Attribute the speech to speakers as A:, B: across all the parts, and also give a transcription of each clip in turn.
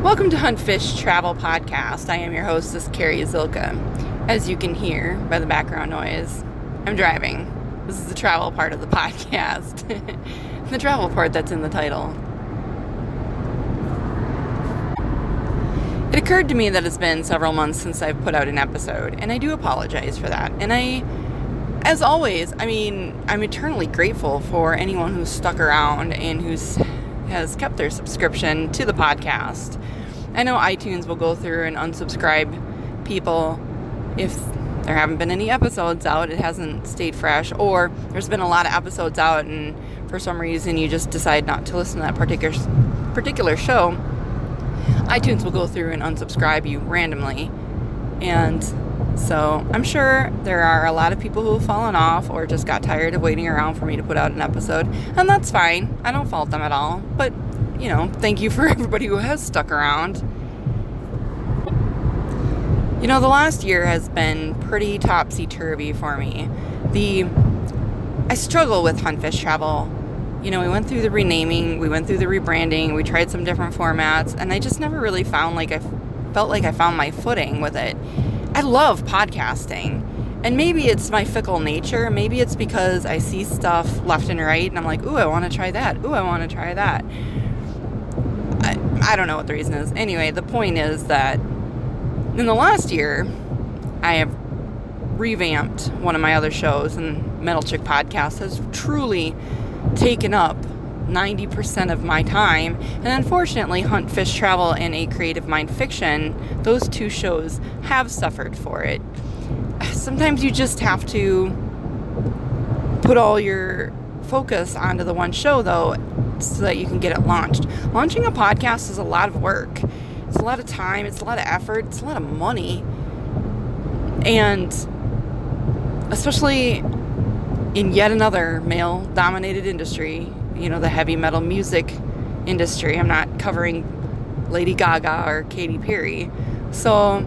A: Welcome to HuntFishTravel podcast. I am your hostess, Carrie Zilka. As you can hear by the background noise, I'm driving. This is the travel part of the podcast. The travel part that's in the title. It occurred to me that it's been several months since I've put out an episode, and I do apologize for that. And as always, I'm eternally grateful for anyone who's stuck around and has kept their subscription to the podcast. I know iTunes will go through and unsubscribe people if there haven't been any episodes out, it hasn't stayed fresh, or there's been a lot of episodes out and for some reason you just decide not to listen to that particular show. iTunes will go through and unsubscribe you randomly. And so I'm sure there are a lot of people who have fallen off or just got tired of waiting around for me to put out an episode. And that's fine. I don't fault them at all. But, thank you for everybody who has stuck around. The last year has been pretty topsy-turvy for me. I struggle with HuntFishTravel. We went through the renaming, we went through the rebranding, we tried some different formats, and I just never really felt like I found my footing with it. I love podcasting, and maybe it's my fickle nature. Maybe it's because I see stuff left and right, and I'm like, ooh, I want to try that. Ooh, I want to try that. I don't know what the reason is. Anyway, the point is that in the last year, I have revamped one of my other shows, and Metal Chick Podcast has truly taken up 90% of my time. And unfortunately, HuntFishTravel and A Creative Mind Fiction, those two shows have suffered for it. Sometimes you just have to put all your focus onto the one show, though, so that you can get it launched. Launching a podcast is a lot of work. It's a lot of time, it's a lot of effort, it's a lot of money. And especially in yet another male-dominated industry, the heavy metal music industry. I'm not covering Lady Gaga or Katy Perry. So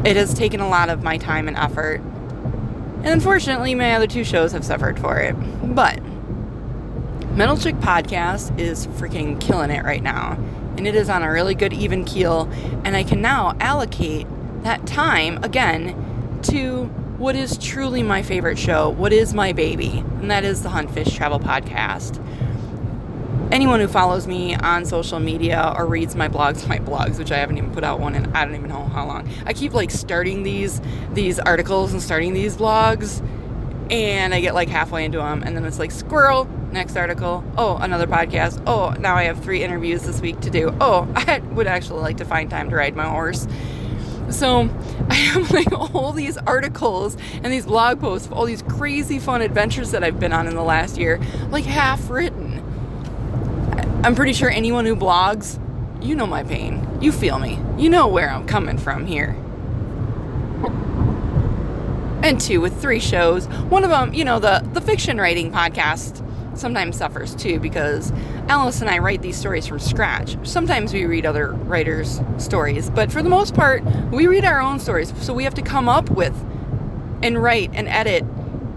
A: it has taken a lot of my time and effort. And unfortunately, my other two shows have suffered for it. But Metal Chick Podcast is freaking killing it right now. And it is on a really good even keel. And I can now allocate that time, again, to what is truly my favorite show, what is my baby, and that is the HuntFishTravel podcast. Anyone who follows me on social media or reads my blogs, which I haven't even put out one in I don't even know how long. I keep starting these articles and starting these blogs, and I get halfway into them, and then it's squirrel, next article, oh, another podcast, oh, now I have 3 interviews this week to do, oh, I would actually like to find time to ride my horse. So I have all these articles and these blog posts of all these crazy fun adventures that I've been on in the last year, half written. I'm pretty sure anyone who blogs, you know my pain. You feel me. You know where I'm coming from here. And 2 with 3 shows. One of them, the fiction writing podcast sometimes suffers too, because Alice and I write these stories from scratch. Sometimes we read other writers' stories, but for the most part, we read our own stories. So we have to come up with and write and edit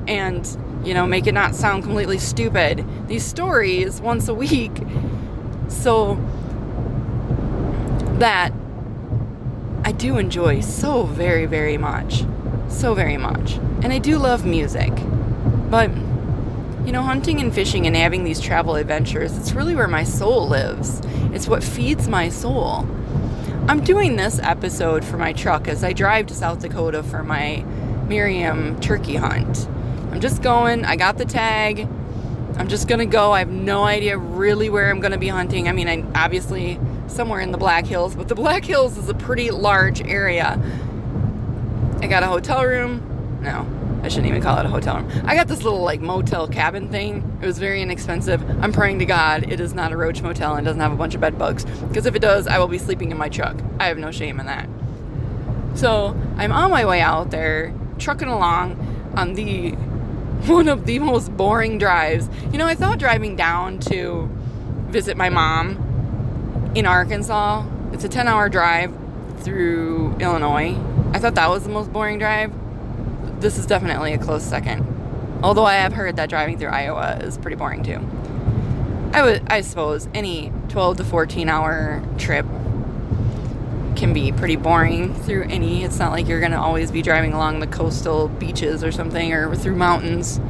A: and, make it not sound completely stupid. These stories once a week, so that I do enjoy so very, very much. So very much. And I do love music. But hunting and fishing and having these travel adventures, it's really where my soul lives. It's what feeds my soul. I'm doing this episode for my truck as I drive to South Dakota for my Miriam turkey hunt. I'm just going. I got the tag. I'm just going to go. I have no idea really where I'm going to be hunting. I obviously somewhere in the Black Hills, but the Black Hills is a pretty large area. I got a hotel room. No. I shouldn't even call it a hotel room. I got this little motel cabin thing. It was very inexpensive. I'm praying to God it is not a roach motel and doesn't have a bunch of bed bugs. Because if it does, I will be sleeping in my truck. I have no shame in that. So I'm on my way out there, trucking along on one of the most boring drives. I thought driving down to visit my mom in Arkansas, it's a 10-hour drive through Illinois. I thought that was the most boring drive. This is definitely a close second. Although I have heard that driving through Iowa is pretty boring too. I suppose any 12 to 14 hour trip can be pretty boring through any. It's not like you're going to always be driving along the coastal beaches or something, or through mountains.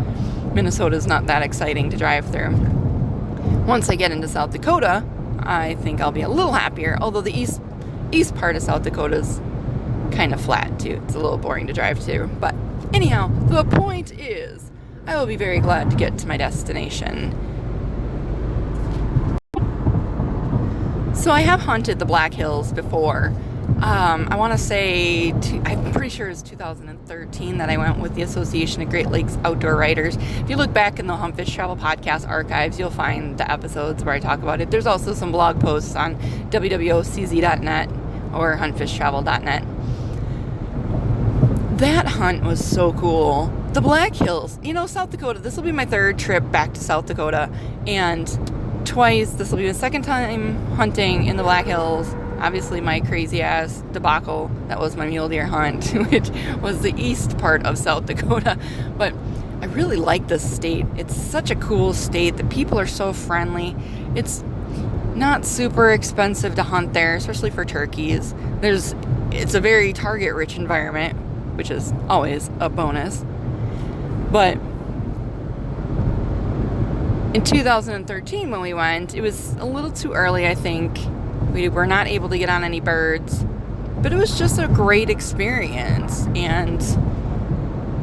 A: Minnesota's not that exciting to drive through. Once I get into South Dakota, I think I'll be a little happier, although the east part of South Dakota is kind of flat too. It's a little boring to drive to. But anyhow, the point is, I will be very glad to get to my destination. So I have hunted the Black Hills before. I want to say, I'm pretty sure it's 2013 that I went with the Association of Great Lakes Outdoor Writers. If you look back in the HuntFishTravel podcast archives, you'll find the episodes where I talk about it. There's also some blog posts on www.cz.net or huntfishtravel.net. That hunt was so cool. The Black Hills, South Dakota, this will be my third trip back to South Dakota, and this will be the second time hunting in the Black Hills. Obviously my crazy ass debacle, that was my mule deer hunt, which was the east part of South Dakota. But I really like this state. It's such a cool state. The people are so friendly. It's not super expensive to hunt there, especially for turkeys. It's a very target rich environment, which is always a bonus. But in 2013 when we went, it was a little too early, I think. We were not able to get on any birds, but it was just a great experience. And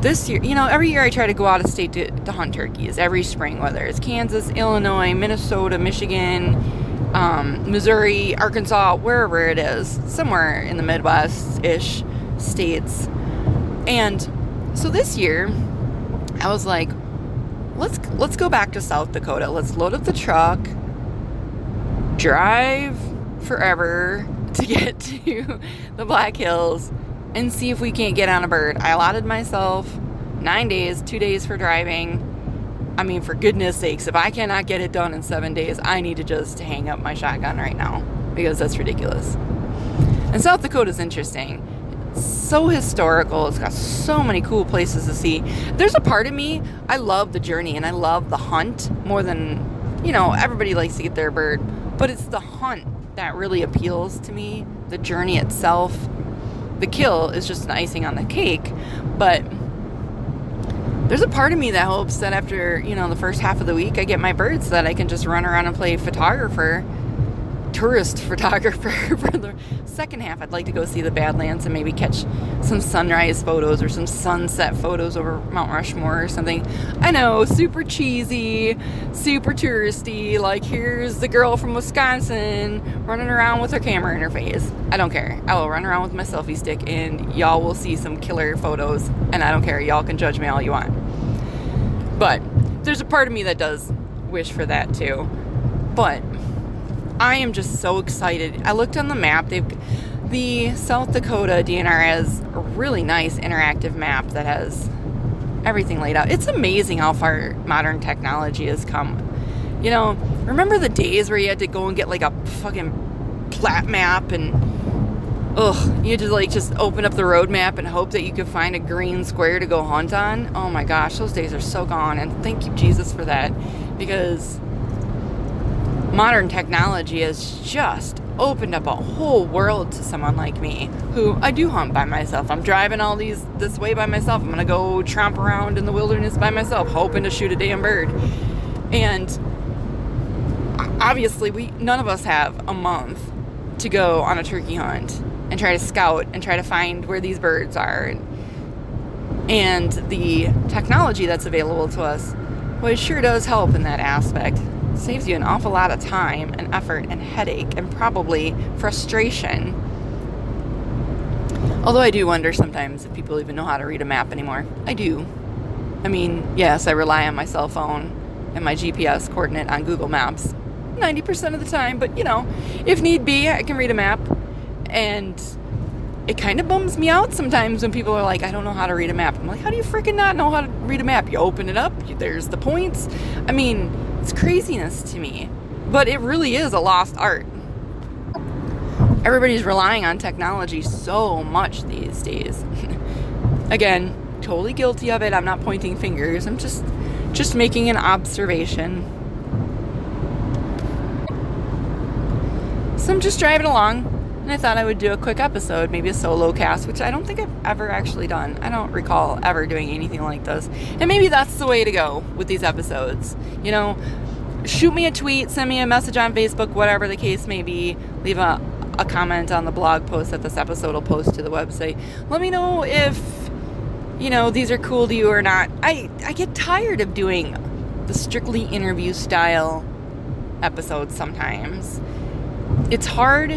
A: this year, every year I try to go out of state to hunt turkeys every spring, whether it's Kansas, Illinois, Minnesota, Michigan, Missouri, Arkansas, wherever it is, somewhere in the Midwest-ish states. And so this year I was like, let's go back to South Dakota. Let's load up the truck, drive forever to get to the Black Hills, and see if we can't get on a bird. I allotted myself 9 days, 2 days for driving. I mean, for goodness sakes, if I cannot get it done in 7 days, I need to just hang up my shotgun right now, because that's ridiculous. And South Dakota's interesting. It's so historical. It's got so many cool places to see. There's a part of me, I love the journey and I love the hunt more than, everybody likes to get their bird, but it's the hunt that really appeals to me. The journey itself. The kill is just an icing on the cake, but there's a part of me that hopes that after, the first half of the week I get my birds, so that I can just run around and play tourist photographer for the second half. I'd like to go see the Badlands and maybe catch some sunrise photos or some sunset photos over Mount Rushmore or something. I know, super cheesy, super touristy, like here's the girl from Wisconsin running around with her camera in her face. I don't care. I will run around with my selfie stick and y'all will see some killer photos, and I don't care. Y'all can judge me all you want. But there's a part of me that does wish for that too. But I am just so excited. I looked on the map. The South Dakota DNR has a really nice interactive map that has everything laid out. It's amazing how far modern technology has come. Remember the days where you had to go and get like a fucking plat map and you had to just open up the road map and hope that you could find a green square to go hunt on? Oh my gosh, those days are so gone, and thank you Jesus for that, because modern technology has just opened up a whole world to someone like me, who I do hunt by myself. I'm driving this way by myself. I'm gonna go tromp around in the wilderness by myself, hoping to shoot a damn bird. And obviously none of us have a month to go on a turkey hunt and try to scout and try to find where these birds are. And the technology that's available to us, well, it sure does help in that aspect. Saves you an awful lot of time and effort and headache and probably frustration. Although I do wonder sometimes if people even know how to read a map anymore. I do. I mean, yes, I rely on my cell phone and my GPS coordinate on Google Maps 90% of the time, but if need be, I can read a map. And it kind of bums me out sometimes when people are like, I don't know how to read a map. I'm like, how do you freaking not know how to read a map? You open it up, there's the points. I mean, it's craziness to me, but it really is a lost art. Everybody's relying on technology so much these days. Again, totally guilty of it. I'm not pointing fingers. I'm just making an observation. So I'm just driving along, and I thought I would do a quick episode, maybe a solo cast, which I don't think I've ever actually done. I don't recall ever doing anything like this. And maybe that's the way to go with these episodes. You know, shoot me a tweet, send me a message on Facebook, whatever the case may be. Leave a comment on the blog post that this episode will post to the website. Let me know if, you know, these are cool to you or not. I get tired of doing the strictly interview style episodes sometimes. It's sometimes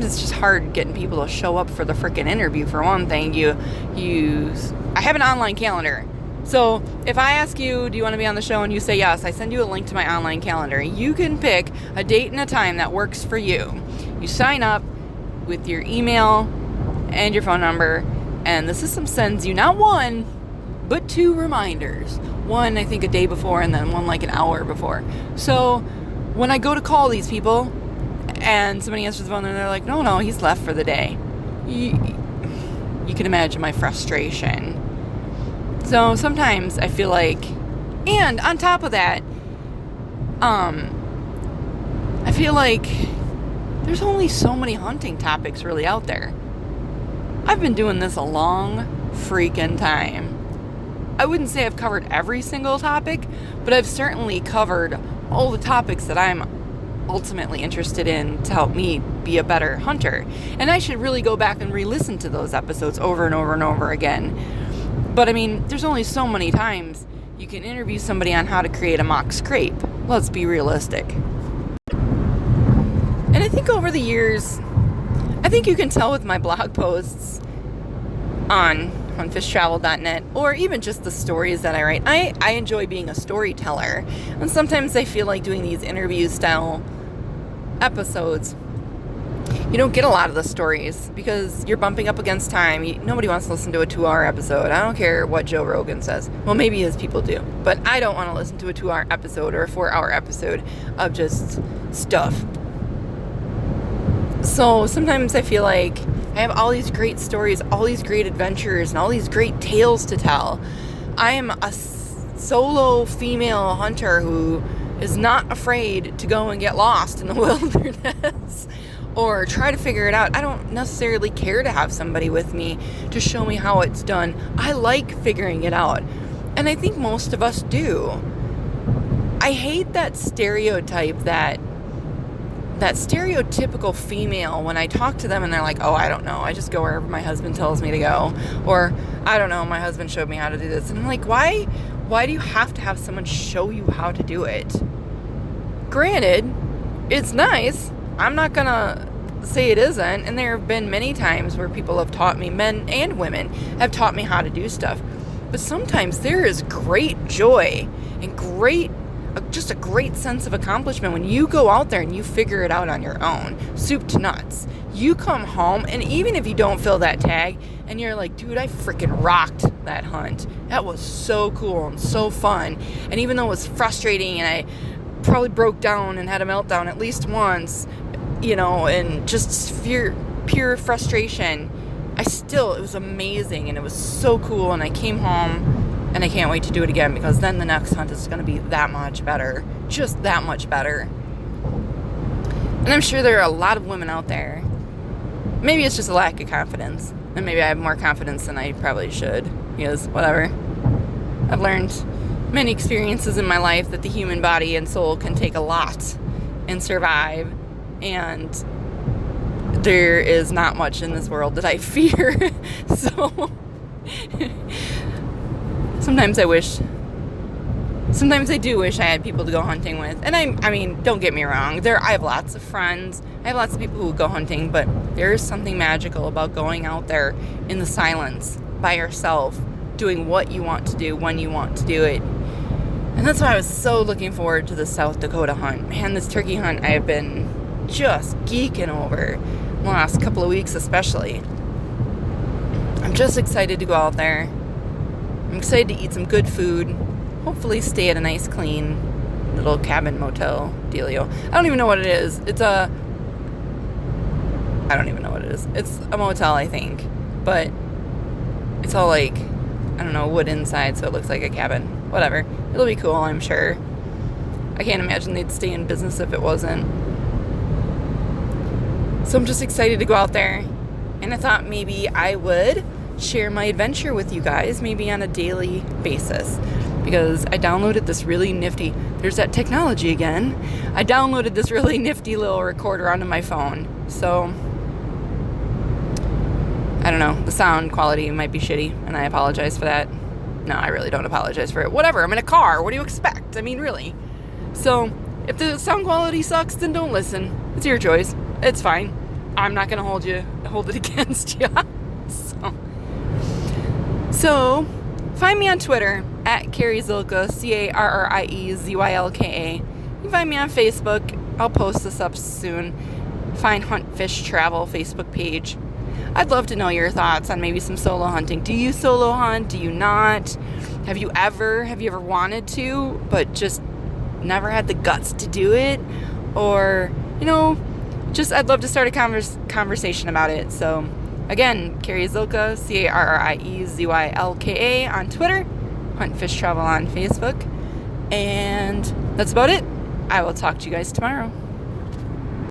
A: it's just hard getting people to show up for the frickin' interview, for one thing. I have an online calendar. So if I ask you, do you want to be on the show, and you say yes, I send you a link to my online calendar. You can pick a date and a time that works for you. You sign up with your email and your phone number, and the system sends you not one, but 2 reminders. One, I think, a day before, and then one like an hour before. So when I go to call these people, and somebody answers the phone, and they're like, no, he's left for the day. You can imagine my frustration. So sometimes I feel like, and on top of that, I feel like there's only so many hunting topics really out there. I've been doing this a long freaking time. I wouldn't say I've covered every single topic, but I've certainly covered all the topics that I'm ultimately interested in to help me be a better hunter. And I should really go back and re-listen to those episodes over and over and over again. But I mean, there's only so many times you can interview somebody on how to create a mock scrape. Let's be realistic. And I think over the years, I think you can tell with my blog posts on HuntFishTravel.net, or even just the stories that I write. I enjoy being a storyteller. And sometimes I feel like doing these interview style episodes, you don't get a lot of the stories because you're bumping up against time. Nobody wants to listen to a 2-hour episode. I don't care what Joe Rogan says. Well, maybe his people do. But I don't want to listen to a 2-hour episode or a 4-hour episode of just stuff. So sometimes I feel like I have all these great stories, all these great adventures, and all these great tales to tell. I am a solo female hunter who is not afraid to go and get lost in the wilderness or try to figure it out. I don't necessarily care to have somebody with me to show me how it's done. I like figuring it out. And I think most of us do. I hate that stereotype, that stereotypical female, when I talk to them and they're like, oh, I don't know, I just go wherever my husband tells me to go. Or, I don't know, my husband showed me how to do this. And I'm like, why do you have to have someone show you how to do it? Granted, it's nice. I'm not gonna say it isn't. And there have been many times where people have taught me, men and women, have taught me how to do stuff. But sometimes there is great joy and just a great sense of accomplishment when you go out there and you figure it out on your own, soup to nuts. You come home, and even if you don't fill that tag, and you're like, dude, I freaking rocked that hunt. That was so cool and so fun. And even though it was frustrating, and I probably broke down and had a meltdown at least once, you know, and just pure frustration, it was amazing, and it was so cool, and I came home, and I can't wait to do it again, because then the next hunt is going to be that much better. Just that much better. And I'm sure there are a lot of women out there. Maybe it's just a lack of confidence. And maybe I have more confidence than I probably should. Because, whatever. I've learned many experiences in my life that the human body and soul can take a lot and survive. And there is not much in this world that I fear. So sometimes I do wish I had people to go hunting with. And I mean, don't get me wrong. I have lots of friends. I have lots of people who go hunting, but there is something magical about going out there in the silence by yourself, doing what you want to do when you want to do it. And that's why I was so looking forward to the South Dakota hunt. Man, this turkey hunt I have been just geeking over the last couple of weeks especially. I'm just excited to go out there. I'm excited to eat some good food. Hopefully stay at a nice, clean little cabin motel dealio. I don't even know what it is. It's a motel, I think. But it's all like, I don't know, wood inside, so it looks like a cabin. Whatever. It'll be cool, I'm sure. I can't imagine they'd stay in business if it wasn't. So I'm just excited to go out there. And I thought maybe I would share my adventure with you guys, maybe on a daily basis. Because I downloaded this really nifty, there's that technology again. I downloaded this really nifty little recorder onto my phone. So, I don't know, the sound quality might be shitty, and I apologize for that. No, I really don't apologize for it. Whatever, I'm in a car. What do you expect? I mean, really. So, if the sound quality sucks, then don't listen. It's your choice. It's fine. I'm not going to hold it against you. So, find me on Twitter at Carrie Zylka, CarrieZylka. You can find me on Facebook. I'll post this up soon. Find HuntFishTravel Facebook page. I'd love to know your thoughts on maybe some solo hunting. Do you solo hunt? Do you not? Have you ever wanted to, but just never had the guts to do it? Or, just I'd love to start a conversation about it. So, again, Carrie Zylka, CarrieZylka on Twitter, HuntFishTravel on Facebook. And that's about it. I will talk to you guys tomorrow.